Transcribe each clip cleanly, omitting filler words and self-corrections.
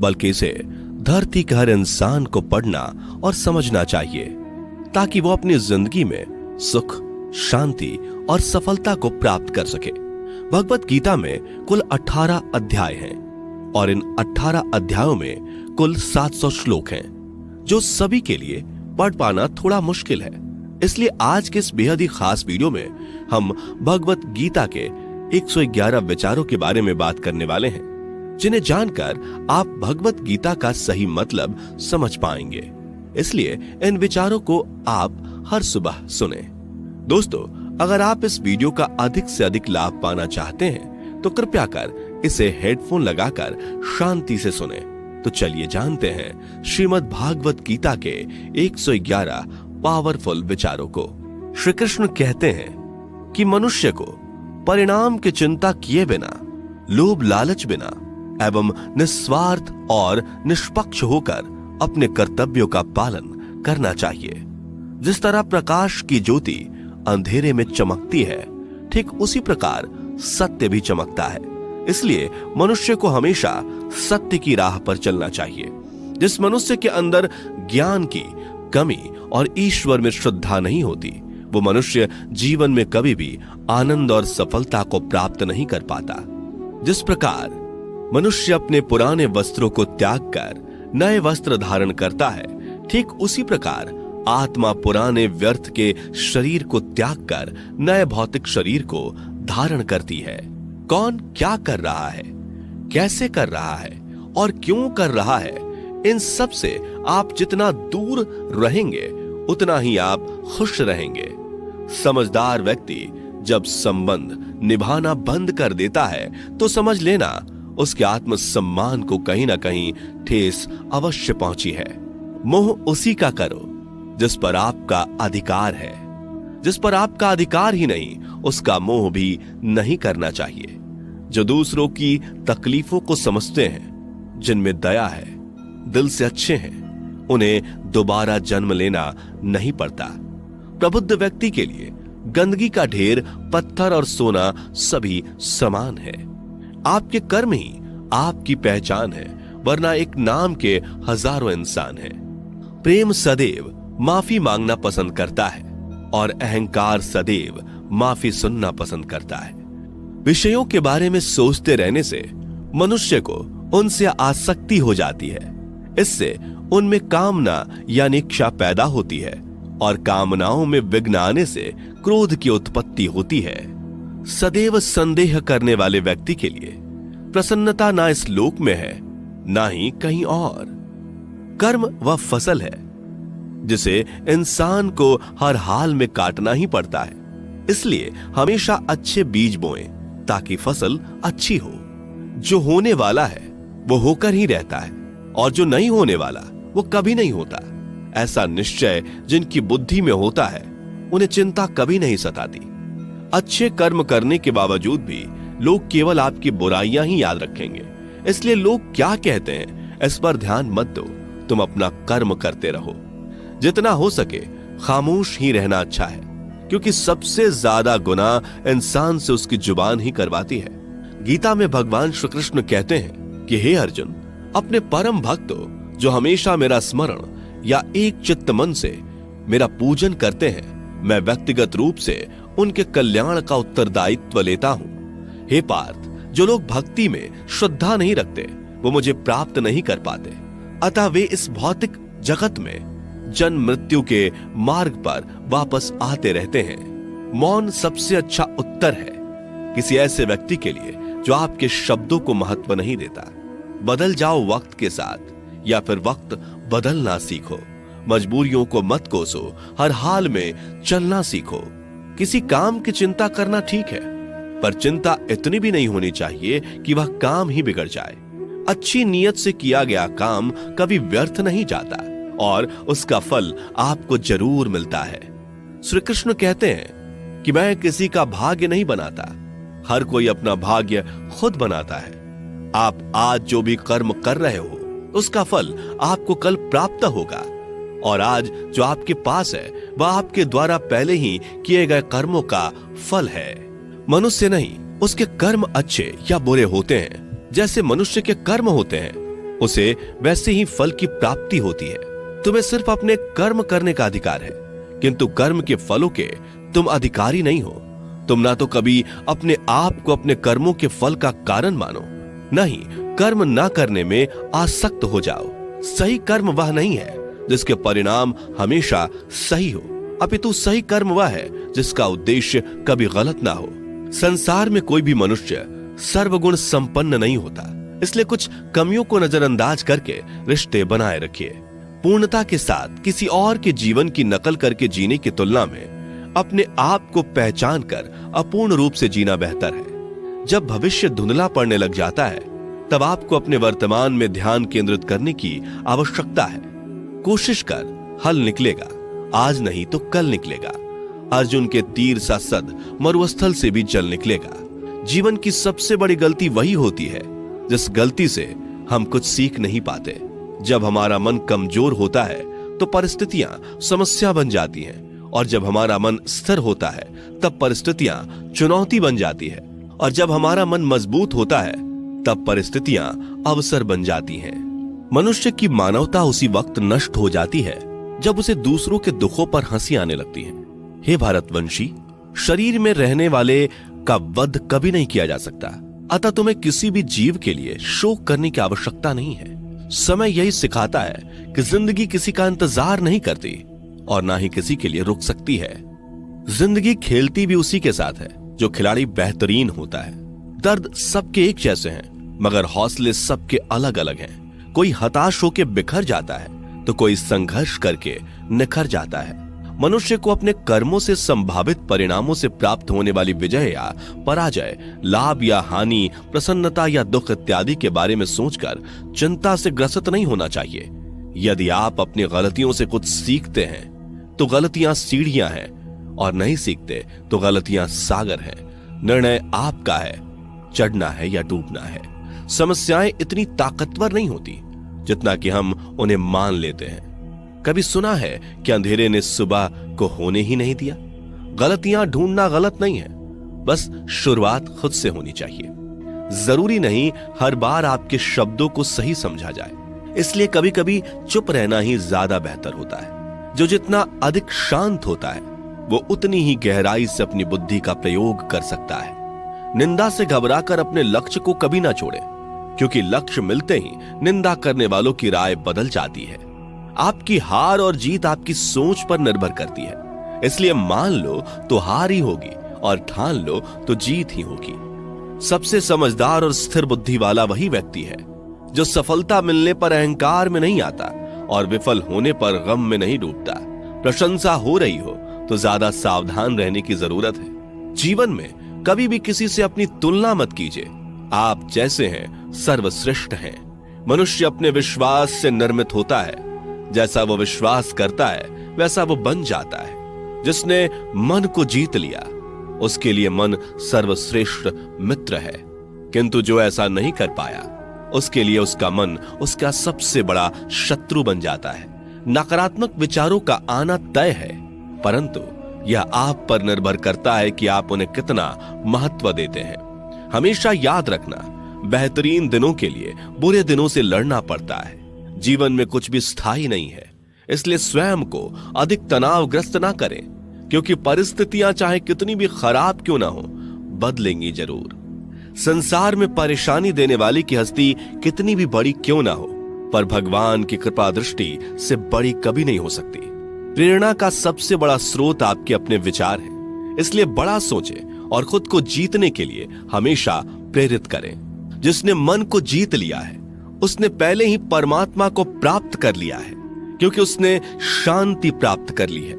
बल्कि इसे धरती के हर इंसान को पढ़ना और समझना चाहिए ताकि वो अपनी जिंदगी में सुख, शांति और सफलता को प्राप्त कर सके। भगवत गीता में कुल 18 अध्याय हैं और इन 18 अध्यायों में कुल 700 श्लोक हैं, जो सभी के लिए पढ़ पाना थोड़ा मुश्किल है। इसलिए आज के इस बेहद ही खास वीडियो में हम भगवत गीता के 111 विचारों के बारे में बात करने वाले हैं, जिन्हें जानकर आप भगवत गीता का सही मतलब समझ पाएंगे। इसलिए इन विचारों को आप हर सुबह सुने। दोस्तों, अगर आप इस वीडियो का अधिक से अधिक लाभ पाना चाहते हैं तो कृपया कर इसे हेडफोन लगाकर शांति से सुने। तो चलिए जानते हैं श्रीमद् भागवत गीता के 111 पावरफुल विचारों को। श्री कृष्ण कहते हैं कि मनुष्य को परिणाम की चिंता किए बिना, लोभ लालच बिना एवं निस्वार्थ और निष्पक्ष होकर अपने कर्तव्यों का पालन करना चाहिए। जिस तरह प्रकाश की ज्योति अंधेरे में चमकती है, ठीक उसी प्रकार सत्य भी चमकता है। इसलिए मनुष्य को हमेशा सत्य की राह पर चलना चाहिए। जिस मनुष्य के अंदर ज्ञान की कमी और ईश्वर में श्रद्धा नहीं होती, वो मनुष्य जीवन में कभी भी आनंद और सफलता को प्राप्त नहीं कर पाता। जिस प्रकार मनुष्य अपने पुराने वस्त्रों को त्याग कर नए वस्त्र धारण करता है, ठीक उसी प्रकार आत्मा पुराने व्यर्थ के शरीर को त्याग कर नए भौतिक शरीर को धारण करती है। कौन क्या कर रहा है, कैसे कर रहा है और क्यों कर रहा है, इन सब से आप जितना दूर रहेंगे उतना ही आप खुश रहेंगे। समझदार व्यक्ति जब संबंध निभाना बंद कर देता है तो समझ लेना उसके आत्मसम्मान को कहीं ना कहीं ठेस अवश्य पहुंची है। मोह उसी का करो जिस पर आपका अधिकार है। जिस पर आपका अधिकार ही नहीं, उसका मोह भी नहीं करना चाहिए। जो दूसरों की तकलीफों को समझते हैं, जिनमें दया है, दिल से अच्छे हैं, उन्हें दोबारा जन्म लेना नहीं पड़ता। प्रबुद्ध व्यक्ति के लिए गंदगी का ढेर, पत्थर और सोना सभी समान है। आपके कर्म ही आपकी पहचान है, वरना एक नाम के हजारों इंसान हैं। प्रेम सदैव माफी मांगना पसंद करता है और अहंकार सदैव माफी सुनना पसंद करता है। विषयों के बारे में सोचते रहने से मनुष्य को उनसे आसक्ति हो जाती है। इससे उनमें कामना यानी इच्छा पैदा होती है और कामनाओं में विघ्न आने से क्रोध की उत्पत्ति होती है। सदैव संदेह करने वाले व्यक्ति के लिए प्रसन्नता ना इस लोक में है, ना ही कहीं और। कर्म वह फसल है जिसे इंसान को हर हाल में काटना ही पड़ता है। इसलिए हमेशा अच्छे बीज बोएं ताकि फसल अच्छी हो। जो होने वाला है वो होकर ही रहता है और जो नहीं होने वाला वो कभी नहीं होता। ऐसा निश्चय जिनकी बुद्धि में होता है, उन्हें चिंता कभी नहीं सताती। अच्छे कर्म करने के बावजूद भी लोग केवल आपकी बुराइयां ही याद रखेंगे। इसलिए लोग क्या कहते हैं इस पर ध्यान मत दो, तुम अपना कर्म करते रहो। जितना हो सके खामोश ही रहना अच्छा है, क्योंकि सबसे ज्यादा गुनाह इंसान से उसकी जुबान ही करवाती है। गीता में भगवान श्री कृष्ण कहते हैं कि हे अर्जुन, अपने परम भक्तों जो हमेशा मेरा स्मरण या एक चित्त मन से मेरा पूजन करते हैं, मैं व्यक्तिगत रूप से उनके कल्याण का उत्तरदायित्व लेता हूं। हे पार्थ, जो लोग भक्ति में श्रद्धा नहीं रखते वो मुझे प्राप्त नहीं कर पाते। अतः वे इस भौतिक जगत में जन्म मृत्यु के मार्ग पर वापस आते रहते हैं। मौन सबसे अच्छा उत्तर है किसी ऐसे व्यक्ति के लिए जो आपके शब्दों को महत्व नहीं देता। बदल जाओ वक्त के साथ, या फिर वक्त बदलना सीखो। मजबूरियों को मत कोसो, हर हाल में चलना सीखो। किसी काम की चिंता करना ठीक है, पर चिंता इतनी भी नहीं होनी चाहिए कि वह काम ही बिगड़ जाए। अच्छी नीयत से किया गया काम कभी व्यर्थ नहीं जाता और उसका फल आपको जरूर मिलता है। श्री कृष्ण कहते हैं कि मैं किसी का भाग्य नहीं बनाता, हर कोई अपना भाग्य खुद बनाता है। आप आज जो भी कर्म कर रहे हो उसका फल आपको कल प्राप्त होगा, और आज जो आपके पास है वह आपके द्वारा पहले ही किए गए कर्मों का फल है। मनुष्य नहीं, उसके कर्म अच्छे या बुरे होते हैं जैसे मनुष्य के कर्म होते हैं। उसे वैसे ही फल की प्राप्ति होती है। तुम्हें सिर्फ अपने कर्म करने का अधिकार है, किंतु कर्म के फलों के तुम अधिकारी नहीं हो। तुम ना तो कभी अपने आप को अपने कर्मों के फल का कारण मानो, नहीं कर्म ना करने में आसक्त हो जाओ। सही कर्म वह नहीं है जिसके परिणाम हमेशा सही हो, अपितु सही कर्म वह है जिसका उद्देश्य कभी गलत ना हो। संसार में कोई भी मनुष्य सर्वगुण संपन्न नहीं होता, इसलिए कुछ कमियों को नजरअंदाज करके रिश्ते बनाए रखिए। पूर्णता के साथ किसी और के जीवन की नकल करके जीने की तुलना में अपने आप को पहचान कर अपूर्ण रूप से जीना बेहतर है। जब भविष्य धुंधला पड़ने लग जाता है, तब आपको अपने वर्तमान में ध्यान केंद्रित करने की आवश्यकता है। कोशिश कर, हल निकलेगा, आज नहीं तो कल निकलेगा। अर्जुन के तीर सा सद मरुस्थल से भी जल निकलेगा। जीवन की सबसे बड़ी गलती वही होती है जिस गलती से हम कुछ सीख नहीं पाते। जब हमारा मन कमजोर होता है तो परिस्थितियां समस्या बन जाती हैं, और जब हमारा मन स्थिर होता है तब परिस्थितियां चुनौती बन जाती है, और जब हमारा मन मजबूत होता है तब परिस्थितियां अवसर बन जाती हैं। मनुष्य की मानवता उसी वक्त नष्ट हो जाती है जब उसे दूसरों के दुखों पर हंसी आने लगती है। हे भारतवंशी, शरीर में रहने वाले का वध कभी नहीं किया जा सकता, अतः तुम्हें किसी भी जीव के लिए शोक करने की आवश्यकता नहीं है। समय यही सिखाता है कि जिंदगी किसी का इंतजार नहीं करती और ना ही किसी के लिए रुक सकती है। जिंदगी खेलती भी उसी के साथ है जो खिलाड़ी बेहतरीन होता है। दर्द सबके एक जैसे हैं, मगर हौसले सबके अलग अलग हैं। कोई हताश होकर बिखर जाता है तो कोई संघर्ष करके निखर जाता है। मनुष्य को अपने कर्मों से संभावित परिणामों से प्राप्त होने वाली विजय या पराजय, लाभ या हानि, प्रसन्नता या दुख इत्यादि के बारे में सोचकर चिंता से ग्रसित नहीं होना चाहिए। यदि आप अपनी गलतियों से कुछ सीखते हैं तो गलतियां सीढ़ियां हैं, और नहीं सीखते तो गलतियां सागर हैं। निर्णय आपका है, चढ़ना है या डूबना है। समस्याएं इतनी ताकतवर नहीं होती जितना कि हम उन्हें मान लेते हैं। कभी सुना है कि अंधेरे ने सुबह को होने ही नहीं दिया? गलतियां ढूंढना गलत नहीं है, बस शुरुआत खुद से होनी चाहिए। जरूरी नहीं हर बार आपके शब्दों को सही समझा जाए, इसलिए कभी कभी चुप रहना ही ज्यादा बेहतर होता है। जो जितना अधिक शांत होता है वो उतनी ही गहराई से अपनी बुद्धि का प्रयोग कर सकता है। निंदा से घबराकर अपने लक्ष्य को कभी ना छोड़े, क्योंकि लक्ष्य मिलते ही निंदा करने वालों की राय बदल जाती है। आपकी हार और जीत आपकी सोच पर निर्भर करती है, इसलिए मान लो तो हार ही होगी और ठान लो तो जीत ही होगी। सबसे समझदार और स्थिर बुद्धि वाला वही व्यक्ति है जो सफलता मिलने पर अहंकार में नहीं आता और विफल होने पर गम में नहीं डूबता। प्रशंसा हो रही हो तो ज्यादा सावधान रहने की जरूरत है। जीवन में कभी भी किसी से अपनी तुलना मत कीजिए। आप जैसे हैं सर्वश्रेष्ठ हैं। मनुष्य अपने विश्वास से निर्मित होता है। जैसा वो विश्वास करता है वैसा वो बन जाता है। जिसने मन को जीत लिया उसके लिए मन सर्वश्रेष्ठ मित्र है, किंतु जो ऐसा नहीं कर पाया उसके लिए उसका मन उसका सबसे बड़ा शत्रु बन जाता है। नकारात्मक विचारों का आना तय है, परंतु यह आप पर निर्भर करता है कि आप उन्हें कितना महत्व देते हैं। हमेशा याद रखना, बेहतरीन दिनों के लिए बुरे दिनों से लड़ना पड़ता है। जीवन में कुछ भी स्थायी नहीं है, इसलिए स्वयं को अधिक तनावग्रस्त ना करें, क्योंकि परिस्थितियां चाहे कितनी भी खराब क्यों ना हो, बदलेंगी जरूर। संसार में परेशानी देने वाली की हस्ती कितनी भी बड़ी क्यों ना हो, पर भगवान की कृपा दृष्टि से बड़ी कभी नहीं हो सकती। प्रेरणा का सबसे बड़ा स्रोत आपके अपने विचार हैं, इसलिए बड़ा सोचें और खुद को जीतने के लिए हमेशा प्रेरित करें। जिसने मन को जीत लिया है उसने पहले ही परमात्मा को प्राप्त कर लिया है, क्योंकि उसने शांति प्राप्त कर ली है।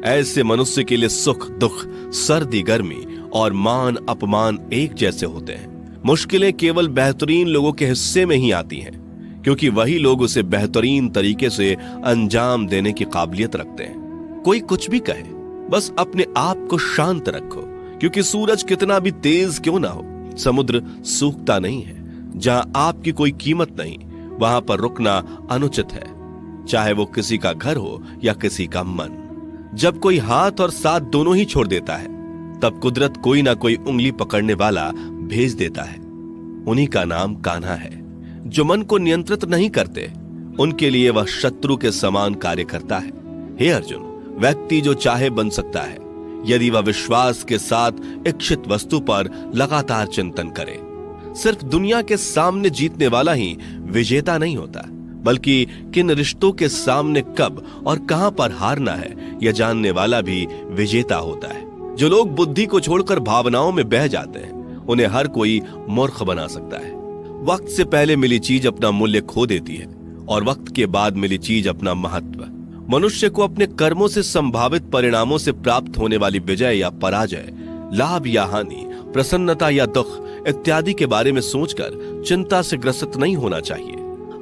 ऐसे मनुष्य के लिए सुख दुख, सर्दी गर्मी और मान अपमान एक जैसे होते हैं। मुश्किलें केवल बेहतरीन लोगों के हिस्से में ही आती हैं, क्योंकि वही लोग उसे बेहतरीन तरीके से अंजाम देने की काबिलियत रखते हैं। कोई कुछ भी कहे, बस अपने आप को शांत रखो, क्योंकि सूरज कितना भी तेज क्यों ना हो, समुद्र सूखता नहीं है। जहां आपकी कोई कीमत नहीं, वहां पर रुकना अनुचित है, चाहे वो किसी का घर हो या किसी का मन। जब कोई हाथ और साथ दोनों ही छोड़ देता है, तब कुदरत कोई ना कोई उंगली पकड़ने वाला भेज देता है। उन्हीं का नाम कान्हा है। जो मन को नियंत्रित नहीं करते उनके लिए वह शत्रु के समान कार्य करता है। हे अर्जुन, व्यक्ति जो चाहे बन सकता है यदि वह विश्वास के साथ इच्छित वस्तु पर लगातार चिंतन करे। सिर्फ दुनिया के सामने जीतने वाला ही विजेता नहीं होता, बल्कि किन रिश्तों के सामने कब और कहां पर हारना है यह जानने वाला भी विजेता होता है। जो लोग बुद्धि को छोड़कर भावनाओं में बह जाते हैं उन्हें हर कोई मूर्ख बना सकता है। वक्त से पहले मिली चीज अपना मूल्य खो देती है और वक्त के बाद मिली चीज अपना महत्व। मनुष्य को अपने कर्मों से संभावित परिणामों से प्राप्त होने वाली विजय या पराजय, लाभ या हानि, प्रसन्नता या दुख इत्यादि के बारे में सोचकर चिंता से ग्रसित नहीं होना चाहिए।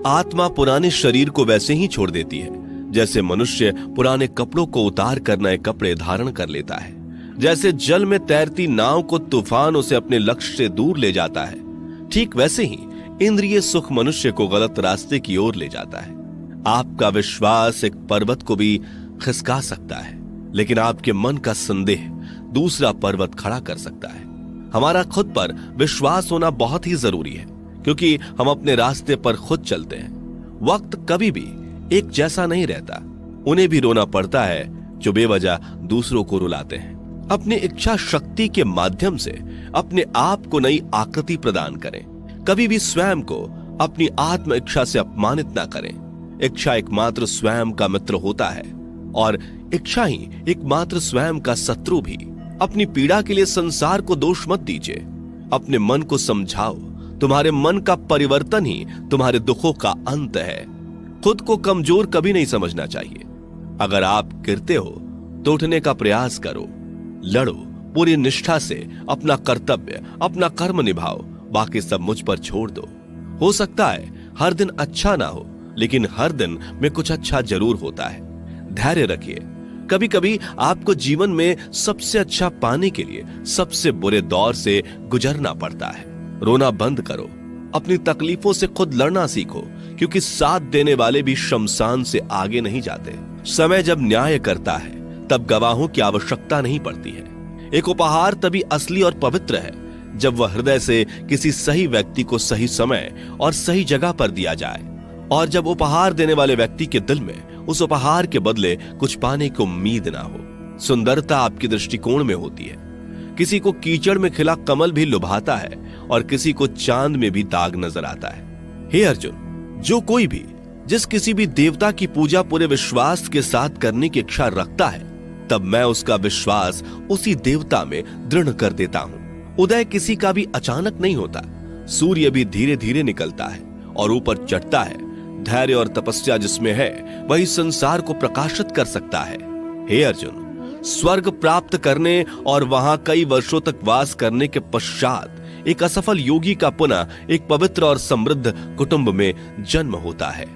आत्मा पुराने शरीर को वैसे ही छोड़ देती है जैसे मनुष्य पुराने कपड़ों को उतार कर नए कपड़े धारण कर लेता है। जैसे जल में तैरती नाव को तूफान उसे अपने लक्ष्य से दूर ले जाता है, ठीक वैसे ही इंद्रिय सुख मनुष्य को गलत रास्ते की ओर ले जाता है। आपका विश्वास एक पर्वत को भी खिसका सकता है, लेकिन आपके मन का संदेह दूसरा पर्वत खड़ा कर सकता है। हमारा खुद पर विश्वास होना बहुत ही जरूरी है, क्योंकि हम अपने रास्ते पर खुद चलते हैं। वक्त कभी भी एक जैसा नहीं रहता। उन्हें भी रोना पड़ता है जो बेवजह दूसरों को रुलाते हैं। अपनी इच्छा शक्ति के माध्यम से अपने आप को नई आकृति प्रदान करें। कभी भी स्वयं को अपनी आत्म इच्छा से अपमानित ना करें। इच्छा एकमात्र स्वयं का मित्र होता है और इच्छा ही एकमात्र स्वयं का शत्रु भी। अपनी पीड़ा के लिए संसार को दोष मत दीजिए, अपने मन को समझाओ। तुम्हारे मन का परिवर्तन ही तुम्हारे दुखों का अंत है। खुद को कमजोर कभी नहीं समझना चाहिए। अगर आप गिरते हो तो उठने का प्रयास करो, लड़ो, पूरी निष्ठा से अपना कर्तव्य, अपना कर्म निभाओ, बाकी सब मुझ पर छोड़ दो। हो सकता है हर दिन अच्छा ना हो, लेकिन हर दिन में कुछ अच्छा जरूर होता है। धैर्य रखिए। कभी कभी आपको जीवन में सबसे अच्छा पाने के लिए सबसे बुरे दौर से गुजरना पड़ता है। रोना बंद करो, अपनी तकलीफों से खुद लड़ना सीखो, क्योंकि साथ देने वाले भी शमशान से आगे नहीं जाते। समय जब न्याय करता है तब गवाहों की आवश्यकता नहीं पड़ती है। एक उपहार तभी असली और पवित्र है जब वह हृदय से किसी सही व्यक्ति को सही समय और सही जगह पर दिया जाए, और जब उपहार देने वाले व्यक्ति के दिल में उस उपहार के बदले कुछ पाने की उम्मीद ना हो। सुंदरता आपकी दृष्टिकोण में होती है। किसी को कीचड़ में खिला कमल भी लुभाता है और किसी को चांद में भी दाग नजर आता है। हे अर्जुन, जो कोई भी जिस किसी भी देवता की पूजा पूरे विश्वास के साथ करने की इच्छा रखता है, तब मैं उसका विश्वास उसी देवता में दृढ़ कर देता हूं। उदय किसी का भी अचानक नहीं होता। सूर्य भी धीरे धीरे निकलता है और ऊपर चढ़ता है। धैर्य और तपस्या जिसमें है वही संसार को प्रकाशित कर सकता है। हे अर्जुन, स्वर्ग प्राप्त करने और वहां कई वर्षों तक वास करने के पश्चात एक असफल योगी का पुनः एक पवित्र और समृद्ध कुटुंब में जन्म होता है।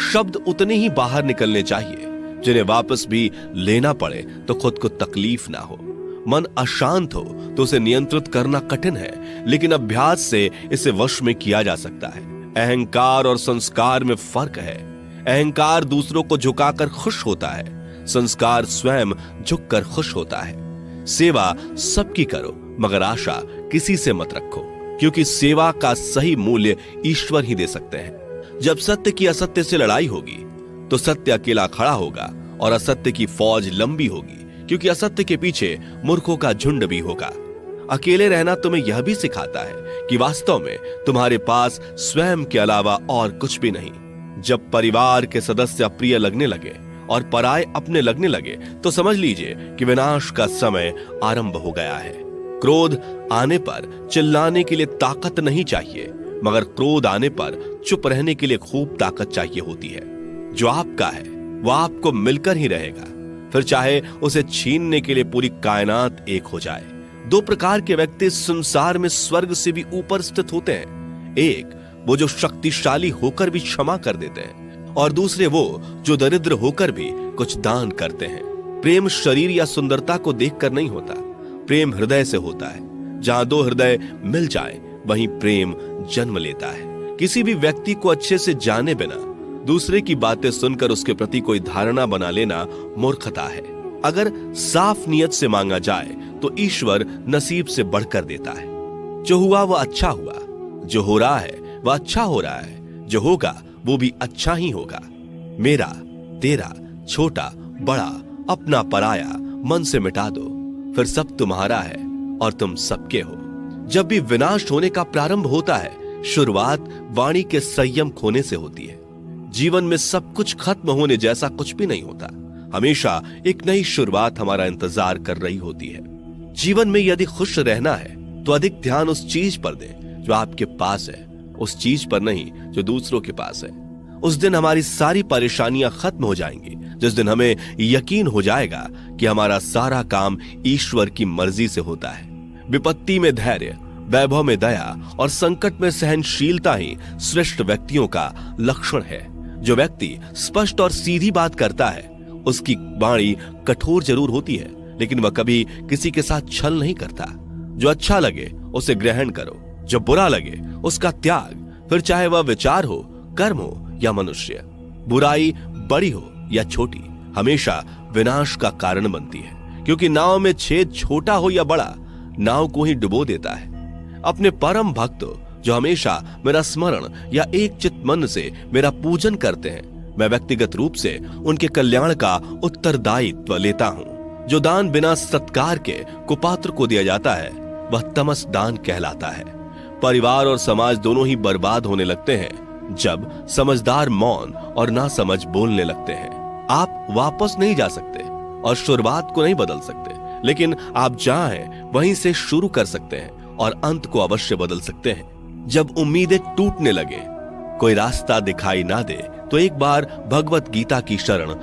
शब्द उतने ही बाहर निकलने चाहिए जिन्हें वापस भी लेना पड़े तो खुद को तकलीफ ना हो। मन अशांत हो तो उसे नियंत्रित करना कठिन है, लेकिन अभ्यास से इसे वश में किया जा सकता है। अहंकार और संस्कार में फर्क है। अहंकार दूसरों को झुकाकर खुश होता है, संस्कार स्वयं झुककर खुश होता है। सेवा सबकी करो, मगर आशा किसी से मत रखो, क्योंकि सेवा का सही मूल्य ईश्वर ही दे सकते हैं। जब सत्य की असत्य से लड़ाई होगी तो सत्य अकेला खड़ा होगा और असत्य की फौज लंबी होगी, क्योंकि असत्य के पीछे मूर्खों का झुंड भी होगा। अकेले रहना तुम्हें यह भी सिखाता है कि वास्तव में तुम्हारे पास स्वयं के अलावा और कुछ भी नहीं। जब परिवार के सदस्य अप्रिय लगने लगे और पराये अपने लगने लगे तो समझ लीजिए कि विनाश का समय आरंभ हो गया है। क्रोध आने पर चिल्लाने के लिए ताकत नहीं चाहिए, मगर क्रोध आने पर चुप रहने के लिए खूब ताकत चाहिए होती है। जो आपका है वह आपको मिलकर ही रहेगा, फिर चाहे उसे छीनने के लिए पूरी कायनात एक हो जाए। दो प्रकार के व्यक्ति संसार में स्वर्ग से भी ऊपर स्थित होते हैं। एक वो जो शक्तिशाली होकर भी क्षमा कर देते हैं, और दूसरे वो जो दरिद्र होकर भी कुछ दान करते हैं। प्रेम शरीर या सुंदरता को देखकर नहीं होता, प्रेम हृदय से होता है। जहां दो हृदय मिल जाएं, वहीं प्रेम जन्म लेता है। किसी भी व्यक्ति को अच्छे से जाने बिना दूसरे की बातें सुनकर उसके प्रति कोई धारणा बना लेना मूर्खता है। अगर साफ नियत से मांगा जाए तो ईश्वर नसीब से बढ़कर देता है। जो हुआ वह अच्छा हुआ, जो हो रहा है वह अच्छा हो रहा है, जो होगा वो भी अच्छा ही होगा। मेरा, तेरा, छोटा, बड़ा, अपना, पराया मन से मिटा दो, फिर सब तुम्हारा है और तुम सबके हो। जब भी विनाश होने का प्रारंभ होता है, शुरुआत वाणी के संयम खोने से होती है। जीवन में सब कुछ खत्म होने जैसा कुछ भी नहीं होता। हमेशा एक नई शुरुआत हमारा इंतजार कर रही होती है। जीवन में यदि खुश रहना है तो अधिक ध्यान उस चीज पर दें जो आपके पास है, उस चीज पर नहीं जो दूसरों के पास है। उस दिन हमारी सारी परेशानियां खत्म हो जाएंगी, जिस दिन हमें यकीन हो जाएगा कि हमारा सारा काम ईश्वर की मर्जी से होता है। विपत्ति में धैर्य, वैभव में दया और संकट में सहनशीलता ही श्रेष्ठ व्यक्तियों का लक्षण है। जो व्यक्ति स्पष्ट और सीधी बात करता है, उसकी वाणी कठोर जरूर होती है, लेकिन वह कभी किसी के साथ छल नहीं करता। जो अच्छा लगे उसे ग्रहण करो, जो बुरा लगे उसका त्याग, फिर चाहे वह विचार हो, कर्म हो या मनुष्य। बुराई बड़ी हो या छोटी हमेशा विनाश का कारण बनती है, क्योंकि नाव में छेद छोटा हो या बड़ा, नाव को ही डुबो देता है। अपने परम भक्त जो हमेशा मेरा स्मरण या एक चित्त मन से मेरा पूजन करते हैं, मैं व्यक्तिगत रूप से उनके कल्याण का उत्तरदायित्व लेता हूं। जो दान बिना सत्कार के कुपात्र को दिया जाता है, वह तमस दान कहलाता है। परिवार और समाज दोनों ही बर्बाद होने लगते हैं जब समझदार मौन और नासमझ बोलने लगते हैं। आप वापस नहीं जा सकते और शुरुआत को नहीं बदल सकते, लेकिन आप जहां हैं वहीं से शुरू कर सकते हैं और अंत को अवश्य बदल सकते हैं। जब उम्मीदें टूटने लगे, कोई रास्ता दिखाई ना दे, तो एक बार भगवत गीता की शरण